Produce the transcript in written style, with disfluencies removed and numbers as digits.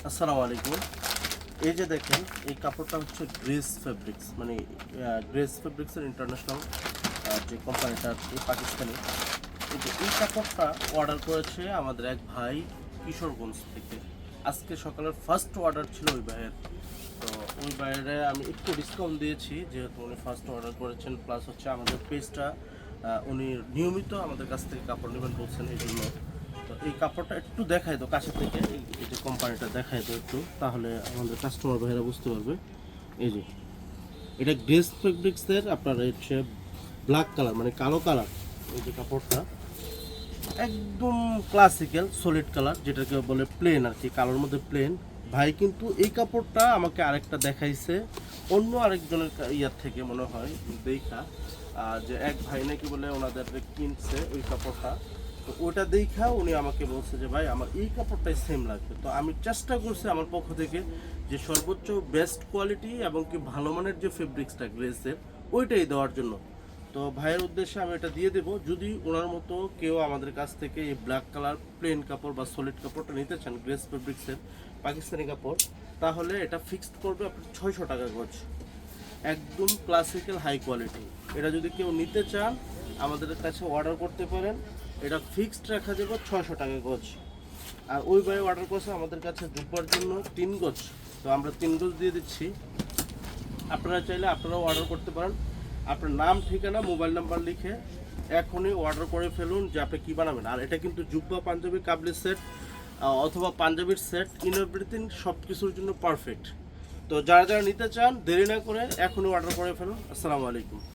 আসসালামু আলাইকুম। এই যে দেখেন, এই কাপড়টা হচ্ছে গ্রেস ফেব্রিক্স, মানে গ্রেস ফেব্রিক্সের ইন্টারন্যাশনাল যে কোম্পানিটা আছে পাকিস্তানি। এই কাপড়টা অর্ডার করেছে আমাদের এক ভাই কিশোরগঞ্জ থেকে। আজকে সকালের ফার্স্ট অর্ডার ছিল ওই ভাইয়ের। তো ওই বাইরে আমি একটু ডিসকাউন্ট দিয়েছি, যেহেতু উনি ফার্স্ট অর্ডার করেছেন, প্লাস হচ্ছে আমাদের পেজটা উনি নিয়মিত আমাদের কাছ থেকে কাপড় নেবেন বলছেন, এই জন্য। তো এই কাপড়টা একটু দেখাই তো কাছে থেকে, এই যে কোম্পানিটা দেখাই তো একটু, তাহলে আমাদের কাস্টমার ভাইয়েরা বুঝতে পারবে। এই যে এটা গ্রেস ফেব্রিক্সের আপনার হচ্ছে ব্ল্যাক কালার, মানে কালো কালার। এই যে কাপড়টা একদম ক্লাসিক্যাল সলিড কালার, যেটাকে বলে প্লেন আর কি, কালোর মধ্যে প্লেন। ভাই কিন্তু এই কাপড়টা আমাকে আরেকটা দেখাইছে অন্য আরেকজনের ইয়ার থেকে, মনে হয় দেখা, যে এক ভাই নাকি বলে ওনাদের কিনছে ওই কাপড়টা। তো ওটা দেখা উনি আমাকে বলছে যে ভাই আমার এই কাপড়টাই সেম লাগবে। তো আমি চেষ্টা করছি আমার পক্ষ থেকে যে সর্বোচ্চ বেস্ট কোয়ালিটি এবং কি ভালো মানের যে ফেব্রিক্সটা গ্রেসের, ওইটাই দেওয়ার জন্য। তো ভাইয়ের উদ্দেশ্যে আমি এটা দিয়ে দেবো। যদি ওনার মতো কেউ আমাদের কাছ থেকে এই ব্ল্যাক কালার প্লেন কাপড় বা সলিড কাপড়টা নিতে চান, গ্রেস ফেব্রিক্সের পাকিস্তানি কাপড়, তাহলে এটা ফিক্সড করবে আপনার 600 টাকা গজ, একদম ক্লাসিক্যাল হাই কোয়ালিটি। এটা যদি কেউ নিতে চান আমাদের কাছে অর্ডার করতে পারেন, এটা ফিক্সড রাখা যাবে 600 টাকা গজ। আর ওই ভাই অর্ডার করছে আমাদের কাছে জুব্বার জন্য 3 গজ, তো আমরা 3 গজ দিয়ে দিচ্ছি। আপনারা চাইলে আপনারাও অর্ডার করতে পারেন। আপনার নাম, ঠিকানা, মোবাইল নাম্বার লিখে এখনই অর্ডার করে ফেলুন যে আপনি কী বানাবেন। আর এটা কিন্তু জুব্বা, পাঞ্জাবি, কাবলি সেট অথবা পাঞ্জাবির সেট, ইন এভরিথিং সব কিছুর জন্য পারফেক্ট। তো যারা যারা নিতে চান দেরি না করে এখনই অর্ডার করে ফেলুন। আসসালামু আলাইকুম।